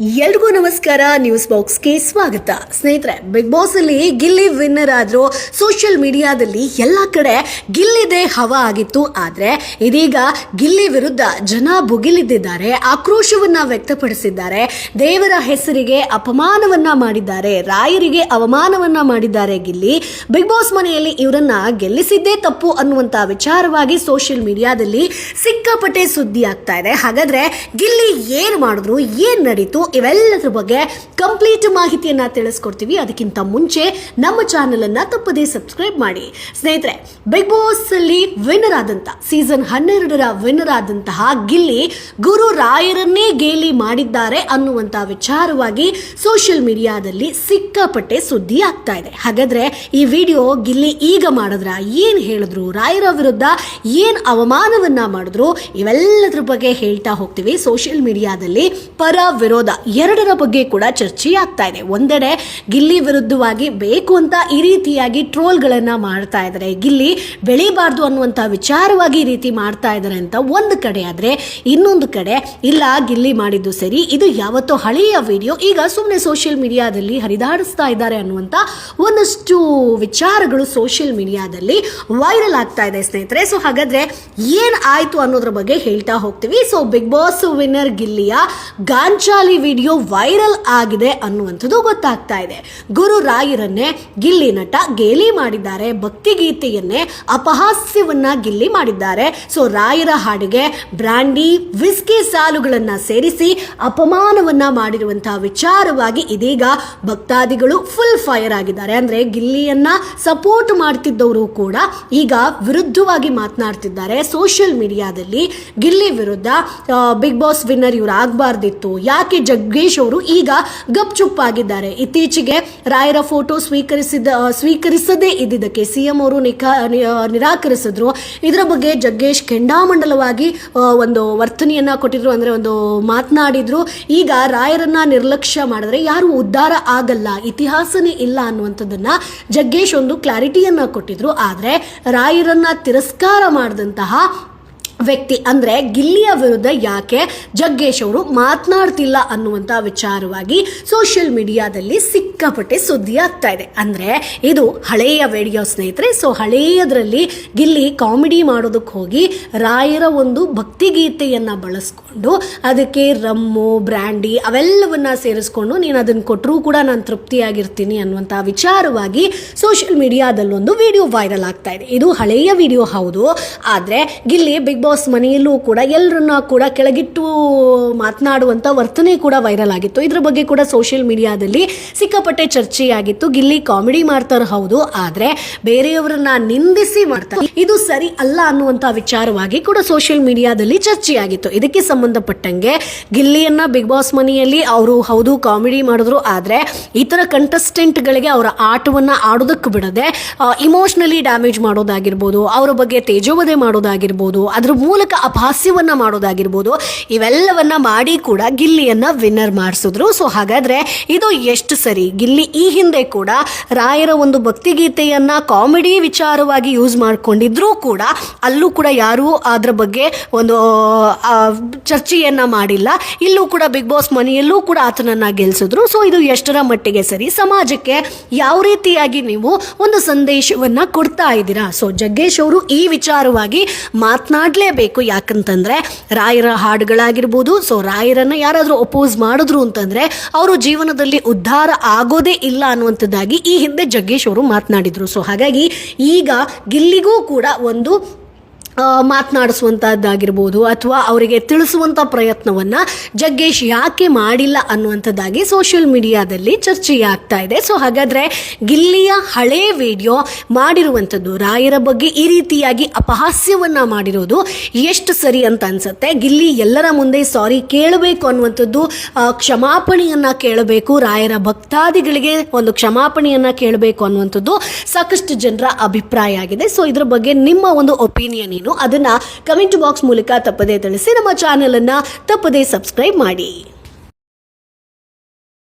ಎಲ್ರಿಗೂ ನಮಸ್ಕಾರ. ನ್ಯೂಸ್ ಬಾಕ್ಸ್ಗೆ ಸ್ವಾಗತ. ಸ್ನೇಹಿತರೆ, ಬಿಗ್ ಬಾಸ್ ಅಲ್ಲಿ ಗಿಲ್ಲಿ ವಿನ್ನರ್ ಆದ್ರು. ಸೋಷಿಯಲ್ ಮೀಡಿಯಾದಲ್ಲಿ ಎಲ್ಲ ಕಡೆ ಗಿಲ್ಲಿದೆ ಹವಾ ಆಗಿತ್ತು. ಆದ್ರೆ ಇದೀಗ ಗಿಲ್ಲಿ ವಿರುದ್ಧ ಜನ ಭುಗಿಲಿದ್ದಿದ್ದಾರೆ, ಆಕ್ರೋಶವನ್ನ ವ್ಯಕ್ತಪಡಿಸಿದ್ದಾರೆ. ದೇವರ ಹೆಸರಿಗೆ ಅಪಮಾನವನ್ನ ಮಾಡಿದ್ದಾರೆ, ರಾಯರಿಗೆ ಅವಮಾನವನ್ನ ಮಾಡಿದ್ದಾರೆ. ಗಿಲ್ಲಿ ಬಿಗ್ ಬಾಸ್ ಮನೆಯಲ್ಲಿ ಇವರನ್ನ ಗೆಲ್ಲಿಸಿದ್ದೇ ತಪ್ಪು ಅನ್ನುವಂತ ವಿಚಾರವಾಗಿ ಸೋಷಿಯಲ್ ಮೀಡಿಯಾದಲ್ಲಿ ಸಿಕ್ಕಾಪಟ್ಟೆ ಸುದ್ದಿ ಆಗ್ತಾ ಇದೆ. ಹಾಗಾದ್ರೆ ಗಿಲ್ಲಿ ಏನ್ ಮಾಡಿದ್ರು, ಏನ್ ನಡೀತು, ಇವೆಲ್ಲದರ ಬಗ್ಗೆ ಕಂಪ್ಲೀಟ್ ಮಾಹಿತಿಯನ್ನ ತಿಳಿಸ್ಕೊಡ್ತೀವಿ. ಅದಕ್ಕಿಂತ ಮುಂಚೆ ನಮ್ಮ ಚಾನೆಲ್ ಅನ್ನ ತಪ್ಪದೇ ಸಬ್ಸ್ಕ್ರೈಬ್ ಮಾಡಿ. ಸ್ನೇಹಿತರೆ, ಬಿಗ್ ಬಾಸ್ ಅಲ್ಲಿ ವಿನ್ನರ್ ಆದಂತ ಸೀಸನ್ 12ರ ವಿನ್ನರ್ ಆದಂತಹ ಗಿಲ್ಲಿ ಗುರು ರಾಯರನ್ನೇ ಗೇಲಿ ಮಾಡಿದ್ದಾರೆ ಅನ್ನುವಂತ ವಿಚಾರವಾಗಿ ಸೋಷಿಯಲ್ ಮೀಡಿಯಾದಲ್ಲಿ ಸಿಕ್ಕಾಪಟ್ಟೆ ಸುದ್ದಿ ಆಗ್ತಾ ಇದೆ. ಹಾಗಾದ್ರೆ ಈ ವಿಡಿಯೋ ಗಿಲ್ಲಿ ಈಗ ಮಾಡಿದ್ರ, ಏನ್ ಹೇಳಿದ್ರು, ರಾಯರ ವಿರುದ್ಧ ಏನ್ ಅವಮಾನವನ್ನ ಮಾಡಿದ್ರು, ಇವೆಲ್ಲದರ ಬಗ್ಗೆ ಹೇಳ್ತಾ ಹೋಗ್ತೀವಿ. ಸೋಷಿಯಲ್ ಮೀಡಿಯಾದಲ್ಲಿ ಪರ ವಿರೋಧ ಎರಡರ ಬಗ್ಗೆ ಕೂಡ ಚರ್ಚೆ ಆಗ್ತಾ ಇದೆ. ಒಂದೆಡೆ ಗಿಲ್ಲಿ ವಿರುದ್ಧವಾಗಿ ಬೇಕು ಅಂತ ಈ ರೀತಿಯಾಗಿ ಟ್ರೋಲ್ಗಳನ್ನ ಮಾಡ್ತಾ ಇದ್ದಾರೆ, ಗಿಲ್ಲಿ ಬೆಳಿಬಾರ್ದು ಅನ್ನುವಂತ ವಿಚಾರವಾಗಿ ಈ ರೀತಿ ಮಾಡ್ತಾ ಇದ್ದಾರೆ ಅಂತ ಒಂದು ಕಡೆ. ಆದ್ರೆ ಇನ್ನೊಂದು ಕಡೆ ಇಲ್ಲ, ಗಿಲ್ಲಿ ಮಾಡಿದ್ದು ಸರಿ, ಇದು ಯಾವತ್ತೋ ಹಳೆಯ ವಿಡಿಯೋ ಈಗ ಸುಮ್ಮನೆ ಸೋಷಿಯಲ್ ಮೀಡಿಯಾದಲ್ಲಿ ಹರಿದಾಡಿಸ್ತಾ ಇದ್ದಾರೆ ಅನ್ನುವಂತ ಒಂದಷ್ಟು ವಿಚಾರಗಳು ಸೋಷಿಯಲ್ ಮೀಡಿಯಾದಲ್ಲಿ ವೈರಲ್ ಆಗ್ತಾ ಇದೆ ಸ್ನೇಹಿತರೆ. ಸೊ ಹಾಗಾದ್ರೆ ಏನ್ ಆಯ್ತು ಅನ್ನೋದ್ರ ಬಗ್ಗೆ ಹೇಳ್ತಾ ಹೋಗ್ತೀವಿ. ಸೊ ಬಿಗ್ ಬಾಸ್ ವಿನ್ನರ್ ಗಿಲ್ಲಿಯ ಗಾಂಚಾಲಿ ವಿಡಿಯೋ ವೈರಲ್ ಆಗಿದೆ ಅನ್ನುವಂಥದ್ದು ಗೊತ್ತಾಗ್ತಾ ಇದೆ. ಗುರು ರಾಯರನ್ನೇ ಗಿಲ್ಲಿ ನಟ ಗೇಲಿ ಮಾಡಿದ್ದಾರೆ, ಭಕ್ತಿ ಗೀತೆಯನ್ನೇ ಅಪಹಾಸ್ಯವನ್ನ ಗಿಲ್ಲಿ ಮಾಡಿದ್ದಾರೆ. ಸೊ ರಾಯರ ಹಾಡಿಗೆ ಬ್ರಾಂಡಿ ವಿಸ್ಕಿ ಸಾಲುಗಳನ್ನ ಸೇರಿಸಿ ಅಪಮಾನವನ್ನ ಮಾಡಿರುವಂತಹ ವಿಚಾರವಾಗಿ ಇದೀಗ ಭಕ್ತಾದಿಗಳು ಫುಲ್ ಫೈರ್ ಆಗಿದ್ದಾರೆ. ಅಂದ್ರೆ ಗಿಲ್ಲಿಯನ್ನ ಸಪೋರ್ಟ್ ಮಾಡ್ತಿದ್ದವರು ಕೂಡ ಈಗ ವಿರುದ್ಧವಾಗಿ ಮಾತನಾಡ್ತಿದ್ದಾರೆ ಸೋಷಿಯಲ್ ಮೀಡಿಯಾದಲ್ಲಿ. ಗಿಲ್ಲಿ ವಿರುದ್ಧ ಬಿಗ್ ಬಾಸ್ ವಿನ್ನರ್ ಇವ್ರು ಆಗ್ಬಾರ್ದಿತ್ತು, ಯಾಕೆ ಜಗ್ಗೇಶ್ ಅವರು ಈಗ ಗಪ್ಚುಪ್ಪಾಗಿದ್ದಾರೆ. ಇತ್ತೀಚೆಗೆ ರಾಯರ ಫೋಟೋ ಸ್ವೀಕರಿಸದೇ ಇದ್ದಿದ್ದಕ್ಕೆ ಸಿಎಂ ಅವರು ನಿರಾಕರಿಸಿದ್ರು. ಇದರ ಬಗ್ಗೆ ಜಗ್ಗೇಶ್ ಕೆಂಡಾಮಂಡಲವಾಗಿ ಒಂದು ವರ್ತನೆಯನ್ನ ಕೊಟ್ಟಿದ್ರು, ಅಂದ್ರೆ ಒಂದು ಮಾತನಾಡಿದ್ರು. ಈಗ ರಾಯರನ್ನ ನಿರ್ಲಕ್ಷ್ಯ ಮಾಡಿದ್ರೆ ಯಾರು ಉದ್ಧಾರ ಆಗಲ್ಲ, ಇತಿಹಾಸನೇ ಇಲ್ಲ ಅನ್ನುವಂಥದ್ದನ್ನ ಜಗ್ಗೇಶ್ ಒಂದು ಕ್ಲಾರಿಟಿಯನ್ನ ಕೊಟ್ಟಿದ್ರು. ಆದ್ರೆ ರಾಯರನ್ನ ತಿರಸ್ಕಾರ ಮಾಡಿದಂತಹ ವ್ಯಕ್ತಿ ಅಂದ್ರೆ ಗಿಲ್ಲಿಯ ವಿರುದ್ಧ ಯಾಕೆ ಜಗ್ಗೇಶ್ ಅವರು ಮಾತನಾಡ್ತಿಲ್ಲ ಅನ್ನುವಂತ ವಿಚಾರವಾಗಿ ಸೋಷಿಯಲ್ ಮೀಡಿಯಾದಲ್ಲಿ ಸಿಕ್ಕಾಪಟ್ಟೆ ಸುದ್ದಿ ಆಗ್ತಾ ಇದೆ. ಅಂದ್ರೆ ಇದು ಹಳೆಯ ವಿಡಿಯೋ ಸ್ನೇಹಿತರೆ. ಸೊ ಹಳೆಯದ್ರಲ್ಲಿ ಗಿಲ್ಲಿ ಕಾಮಿಡಿ ಮಾಡೋದಕ್ಕೆ ಹೋಗಿ ರಾಯರ ಒಂದು ಭಕ್ತಿ ಗೀತೆಯನ್ನ ಬಳಸ್ಕೊಂಡು ಅದಕ್ಕೆ ರಮ್ಮು ಬ್ರ್ಯಾಂಡಿ ಅವೆಲ್ಲವನ್ನ ಸೇರಿಸ್ಕೊಂಡು ನೀನು ಅದನ್ನ ಕೊಟ್ಟರೂ ಕೂಡ ನಾನು ತೃಪ್ತಿಯಾಗಿರ್ತೀನಿ ಅನ್ನುವಂತ ವಿಚಾರವಾಗಿ ಸೋಷಿಯಲ್ ಮೀಡಿಯಾದಲ್ಲಿ ಒಂದು ವಿಡಿಯೋ ವೈರಲ್ ಆಗ್ತಾ ಇದೆ. ಇದು ಹಳೆಯ ವಿಡಿಯೋ ಹೌದು, ಆದ್ರೆ ಗಿಲ್ಲಿ ಬಿಗ್ ಬಾಸ್ ಮನೆಯಲ್ಲೂ ಕೂಡ ಎಲ್ಲರನ್ನ ಕೂಡ ಕೆಳಗಿಟ್ಟು ಮಾತನಾಡುವಂತ ವರ್ತನೆ ಕೂಡ ವೈರಲ್ ಆಗಿತ್ತು. ಇದ್ರ ಬಗ್ಗೆ ಕೂಡ ಸೋಷಿಯಲ್ ಮೀಡಿಯಾದಲ್ಲಿ ಸಿಕ್ಕಾಪಟ್ಟೆ ಚರ್ಚೆಯಾಗಿತ್ತು. ಗಿಲ್ಲಿ ಕಾಮಿಡಿ ಮಾಡ್ತಾರೆ ಹೌದು, ಆದ್ರೆ ಬೇರೆಯವರನ್ನ ನಿಂದಿಸಿ ಮಾಡ್ತಾರೆ, ಇದು ಸರಿ ಅಲ್ಲ ಅನ್ನುವಂತ ವಿಚಾರವಾಗಿ ಕೂಡ ಸೋಷಿಯಲ್ ಮೀಡಿಯಾದಲ್ಲಿ ಚರ್ಚೆಯಾಗಿತ್ತು. ಇದಕ್ಕೆ ಸಂಬಂಧಪಟ್ಟಂಗೆ ಗಿಲ್ಲಿಯನ್ನ ಬಿಗ್ ಬಾಸ್ ಮನೆಯಲ್ಲಿ ಅವರು ಹೌದು ಕಾಮಿಡಿ ಮಾಡಿದ್ರು, ಆದ್ರೆ ಇತರ ಕಂಟೆಸ್ಟೆಂಟ್ ಗಳಿಗೆ ಅವರ ಆಟವನ್ನ ಆಡೋದಕ್ಕೆ ಬಿಡದೆ ಇಮೋಷನಲಿ ಡ್ಯಾಮೇಜ್ ಮಾಡೋದಾಗಿರ್ಬೋದು, ಅವರ ಬಗ್ಗೆ ತೇಜೋವಧೆ ಮಾಡೋದಾಗಿರ್ಬೋದು, ಅದ್ರ ಮೂಲಕ ಅಪಹಾಸ್ಯವನ್ನ ಮಾಡೋದಾಗಿರ್ಬೋದು, ಇವೆಲ್ಲವನ್ನ ಮಾಡಿ ಕೂಡ ಗಿಲ್ಲಿಯನ್ನ ವಿನ್ನರ್ ಮಾಡಿಸಿದ್ರು. ಸೊ ಹಾಗಾದ್ರೆ ಇದು ಎಷ್ಟು ಸರಿ? ಗಿಲ್ಲಿ ಈ ಹಿಂದೆ ಕೂಡ ರಾಯರ ಒಂದು ಭಕ್ತಿ ಗೀತೆಯನ್ನ ಕಾಮಿಡಿ ವಿಚಾರವಾಗಿ ಯೂಸ್ ಮಾಡ್ಕೊಂಡಿದ್ರು ಕೂಡ ಅಲ್ಲೂ ಕೂಡ ಯಾರು ಅದ್ರ ಬಗ್ಗೆ ಒಂದು ಚರ್ಚೆಯನ್ನ ಮಾಡಿಲ್ಲ. ಇಲ್ಲೂ ಕೂಡ ಬಿಗ್ ಬಾಸ್ ಮನೆಯಲ್ಲೂ ಕೂಡ ಆತನನ್ನ ಗೆಲ್ಸಿದ್ರು. ಸೊ ಇದು ಎಷ್ಟರ ಮಟ್ಟಿಗೆ ಸರಿ? ಸಮಾಜಕ್ಕೆ ಯಾವ ರೀತಿಯಾಗಿ ನೀವು ಒಂದು ಸಂದೇಶವನ್ನ ಕೊಡ್ತಾ ಇದ್ದೀರಾ? ಸೊ ಜಗ್ಗೇಶ್ ಅವರು ಈ ವಿಚಾರವಾಗಿ ಮಾತನಾಡಲೇಬೇಕು. ಯಾಕಂತಂದ್ರೆ ರಾಯರ ಹಾಡುಗಳಾಗಿರ್ಬೋದು, ಸೊ ರಾಯರನ್ನ ಯಾರಾದ್ರೂ ಅಪೋಸ್ ಮಾಡಿದ್ರು ಅಂತಂದ್ರೆ ಅವರು ಜೀವನದಲ್ಲಿ ಉದ್ಧಾರ ಆಗೋದೇ ಇಲ್ಲ ಅನ್ನುವಂಥದ್ದಾಗಿ ಈ ಹಿಂದೆ ಜಗ್ಗೇಶ್ ಅವರು ಮಾತನಾಡಿದ್ರು. ಸೊ ಹಾಗಾಗಿ ಈಗ ಗಿಲ್ಲಿಗೂ ಕೂಡ ಒಂದು ಮಾತನಾಡಿಸುವಂತದ್ದಾಗಿರ್ಬೋದು ಅಥವಾ ಅವರಿಗೆ ತಿಳಿಸುವಂತ ಪ್ರಯತ್ನವನ್ನ ಜಗ್ಗೇಶ್ ಯಾಕೆ ಮಾಡಿಲ್ಲ ಅನ್ನುವಂಥದ್ದಾಗಿ ಸೋಷಿಯಲ್ ಮೀಡಿಯಾದಲ್ಲಿ ಚರ್ಚೆ ಆಗ್ತಾ ಇದೆ. ಸೊ ಹಾಗಾದ್ರೆ ಗಿಲ್ಲಿಯ ಹಳೆ ವಿಡಿಯೋ ಮಾಡಿರುವಂಥದ್ದು ರಾಯರ ಬಗ್ಗೆ ಈ ರೀತಿಯಾಗಿ ಅಪಹಾಸ್ಯವನ್ನ ಮಾಡಿರೋದು ಎಷ್ಟು ಸರಿ ಅಂತ ಅನ್ಸುತ್ತೆ? ಗಿಲ್ಲಿ ಎಲ್ಲರ ಮುಂದೆ ಸಾರಿ ಕೇಳಬೇಕು ಅನ್ನುವಂಥದ್ದು, ಕ್ಷಮಾಪಣೆಯನ್ನ ಕೇಳಬೇಕು, ರಾಯರ ಭಕ್ತಾದಿಗಳಿಗೆ ಒಂದು ಕ್ಷಮಾಪಣೆಯನ್ನ ಕೇಳಬೇಕು ಅನ್ನುವಂಥದ್ದು ಸಾಕಷ್ಟು ಜನರ ಅಭಿಪ್ರಾಯ ಆಗಿದೆ. ಸೊ ಇದ್ರ ಬಗ್ಗೆ ನಿಮ್ಮ ಒಂದು ಒಪಿನಿಯನ್ ಏನು? ಅದನ್ನ ಕಮೆಂಟ್ ಬಾಕ್ಸ್ ಮೂಲಕ ತಪ್ಪದೇ ತಿಳಿಸಿ. ನಮ್ಮ ಚಾನೆಲ್ ಅನ್ನ ತಪ್ಪದೇ ಸಬ್ಸ್ಕ್ರೈಬ್ ಮಾಡಿ.